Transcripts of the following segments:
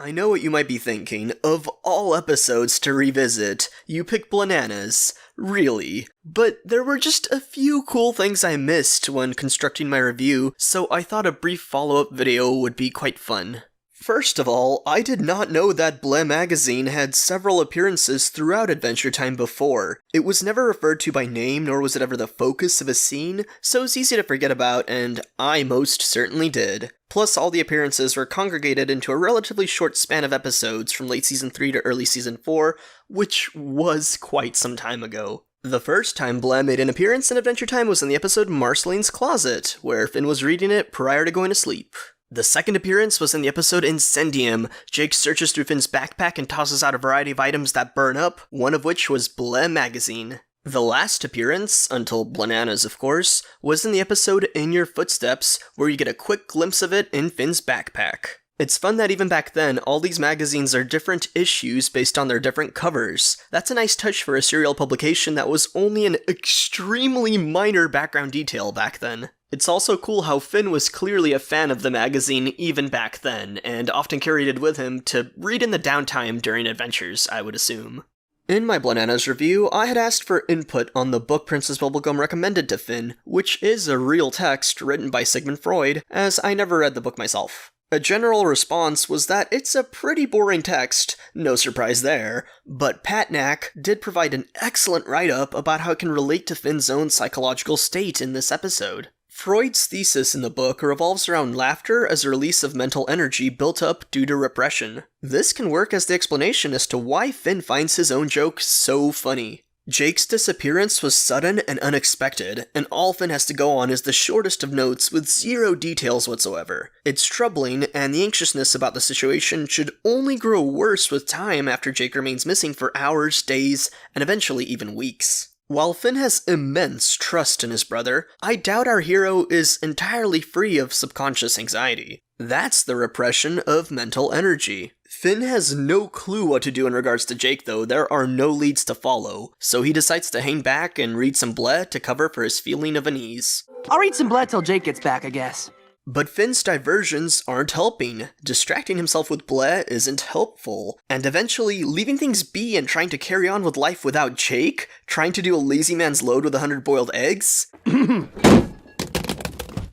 I know what you might be thinking. Of all episodes to revisit, you pick Blenanas. Really. But there were just a few cool things I missed when constructing my review, so I thought a brief follow-up video would be quite fun. First of all, I did not know that Ble magazine had several appearances throughout Adventure Time before. It was never referred to by name, nor was it ever the focus of a scene, so it's easy to forget about, and I most certainly did. Plus, all the appearances were congregated into a relatively short span of episodes from late Season 3 to early Season 4, which was quite some time ago. The first time Ble made an appearance in Adventure Time was in the episode Marceline's Closet, where Finn was reading it prior to going to sleep. The second appearance was in the episode Incendium. Jake searches through Finn's backpack and tosses out a variety of items that burn up, one of which was Ble magazine. The last appearance, until Blenanas of course, was in the episode In Your Footsteps, where you get a quick glimpse of it in Finn's backpack. It's fun that even back then, all these magazines are different issues based on their different covers. That's a nice touch for a serial publication that was only an extremely minor background detail back then. It's also cool how Finn was clearly a fan of the magazine even back then, and often carried it with him to read in the downtime during adventures, I would assume. In my Blenanas review, I had asked for input on the book Princess Bubblegum recommended to Finn, which is a real text written by Sigmund Freud, as I never read the book myself. A general response was that it's a pretty boring text, no surprise there, but Patnack did provide an excellent write-up about how it can relate to Finn's own psychological state in this episode. Freud's thesis in the book revolves around laughter as a release of mental energy built up due to repression. This can work as the explanation as to why Finn finds his own joke so funny. Jake's disappearance was sudden and unexpected, and all Finn has to go on is the shortest of notes with zero details whatsoever. It's troubling, and the anxiousness about the situation should only grow worse with time after Jake remains missing for hours, days, and eventually even weeks. While Finn has immense trust in his brother, I doubt our hero is entirely free of subconscious anxiety. That's the repression of mental energy. Finn has no clue what to do in regards to Jake though, there are no leads to follow, so he decides to hang back and read some Ble to cover for his feeling of unease. I'll read some Ble till Jake gets back, I guess. But Finn's diversions aren't helping. Distracting himself with Ble isn't helpful. And eventually, leaving things be and trying to carry on with life without Jake? Trying to do a lazy man's load with 100 boiled eggs?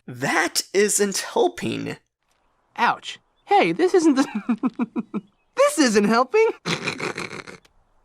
That isn't helping. Ouch. Hey, this isn't this isn't helping!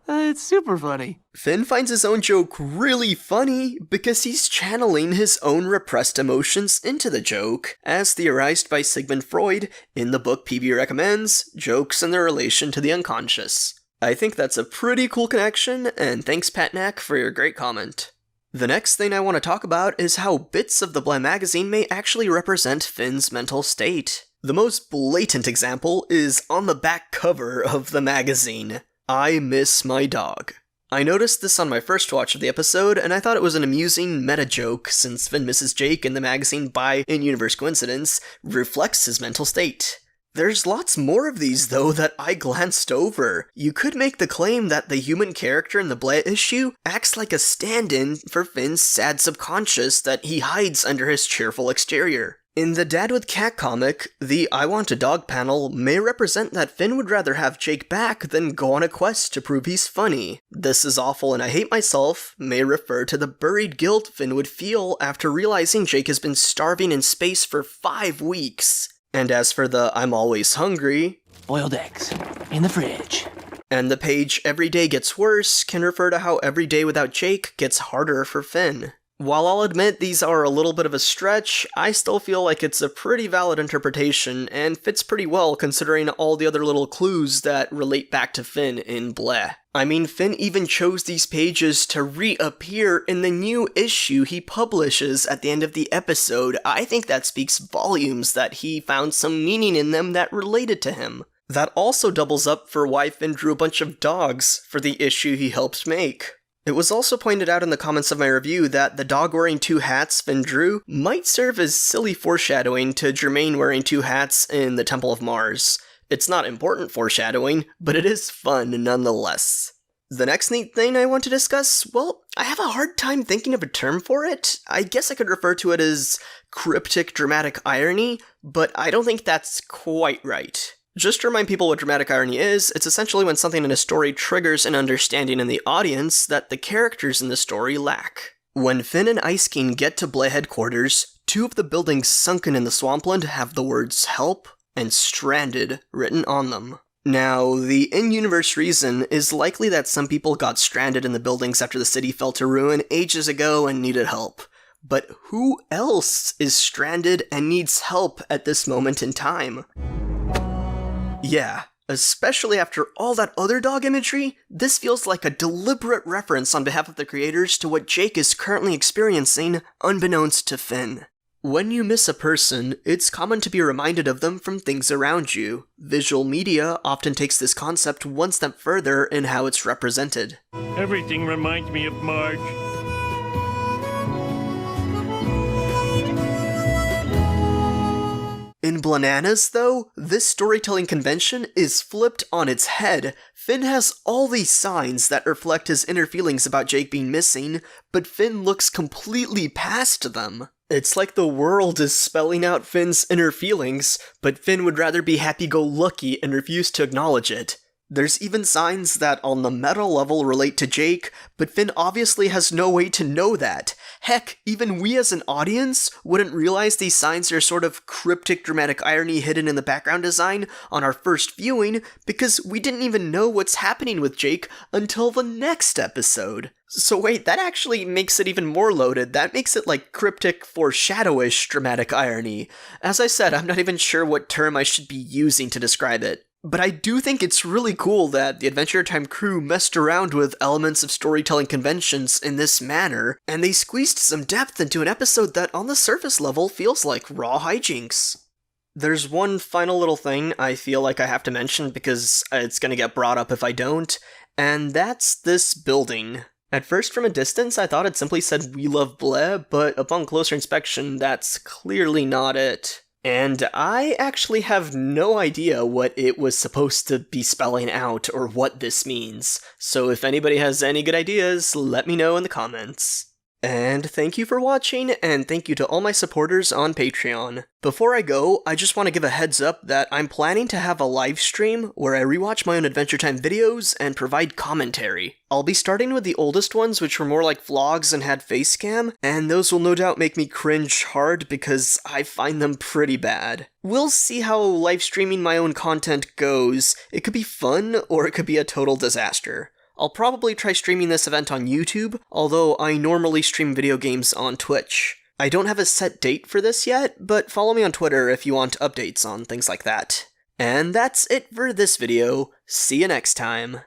It's super funny. Finn finds his own joke really funny because he's channeling his own repressed emotions into the joke, as theorized by Sigmund Freud in the book PB Recommends, Jokes and Their Relation to the Unconscious. I think that's a pretty cool connection, and thanks Patnack for your great comment. The next thing I want to talk about is how bits of the Ble magazine may actually represent Finn's mental state. The most blatant example is on the back cover of the magazine. I miss my dog. I noticed this on my first watch of the episode, and I thought it was an amusing meta-joke, since Finn misses Jake and the magazine by in-universe coincidence reflects his mental state. There's lots more of these, though, that I glanced over. You could make the claim that the human character in the Ble issue acts like a stand-in for Finn's sad subconscious that he hides under his cheerful exterior. In the Dad with Cat comic, the I Want a Dog panel may represent that Finn would rather have Jake back than go on a quest to prove he's funny. This is awful and I hate myself may refer to the buried guilt Finn would feel after realizing Jake has been starving in space for 5 weeks. And as for the I'm always hungry, boiled eggs in the fridge. And the page Every Day Gets Worse can refer to how every day without Jake gets harder for Finn. While I'll admit these are a little bit of a stretch, I still feel like it's a pretty valid interpretation and fits pretty well considering all the other little clues that relate back to Finn in Ble. I mean, Finn even chose these pages to reappear in the new issue he publishes at the end of the episode. I think that speaks volumes that he found some meaning in them that related to him. That also doubles up for why Finn drew a bunch of dogs for the issue he helped make. It was also pointed out in the comments of my review that the dog wearing 2 hats Finn drew might serve as silly foreshadowing to Germain wearing 2 hats in the Temple of Mars. It's not important foreshadowing, but it is fun nonetheless. The next neat thing I want to discuss, well, I have a hard time thinking of a term for it. I guess I could refer to it as cryptic dramatic irony, but I don't think that's quite right. Just to remind people what dramatic irony is, it's essentially when something in a story triggers an understanding in the audience that the characters in the story lack. When Finn and Ice King get to Bleh headquarters, 2 of the buildings sunken in the swampland have the words help and stranded written on them. Now, the in-universe reason is likely that some people got stranded in the buildings after the city fell to ruin ages ago and needed help. But who else is stranded and needs help at this moment in time? Yeah, especially after all that other dog imagery, this feels like a deliberate reference on behalf of the creators to what Jake is currently experiencing, unbeknownst to Finn. When you miss a person, it's common to be reminded of them from things around you. Visual media often takes this concept one step further in how it's represented. Everything reminds me of Marge. In Blenanas, though, this storytelling convention is flipped on its head. Finn has all these signs that reflect his inner feelings about Jake being missing, but Finn looks completely past them. It's like the world is spelling out Finn's inner feelings, but Finn would rather be happy-go-lucky and refuse to acknowledge it. There's even signs that on the meta level relate to Jake, but Finn obviously has no way to know that. Heck, even we as an audience wouldn't realize these signs are sort of cryptic dramatic irony hidden in the background design on our first viewing, because we didn't even know what's happening with Jake until the next episode. So wait, that actually makes it even more loaded. That makes it like cryptic foreshadowish dramatic irony. As I said, I'm not even sure what term I should be using to describe it. But I do think it's really cool that the Adventure Time crew messed around with elements of storytelling conventions in this manner, and they squeezed some depth into an episode that on the surface level feels like raw hijinks. There's one final little thing I feel like I have to mention because it's gonna get brought up if I don't, and that's this building. At first, from a distance, I thought it simply said "We Love Bleh," but upon closer inspection, that's clearly not it. And I actually have no idea what it was supposed to be spelling out or what this means, so if anybody has any good ideas, let me know in the comments. And thank you for watching, and thank you to all my supporters on Patreon. Before I go, I just want to give a heads up that I'm planning to have a live stream where I rewatch my own Adventure Time videos and provide commentary. I'll be starting with the oldest ones, which were more like vlogs and had face cam, and those will no doubt make me cringe hard because I find them pretty bad. We'll see how live streaming my own content goes. It could be fun, or it could be a total disaster. I'll probably try streaming this event on YouTube, although I normally stream video games on Twitch. I don't have a set date for this yet, but follow me on Twitter if you want updates on things like that. And that's it for this video. See you next time.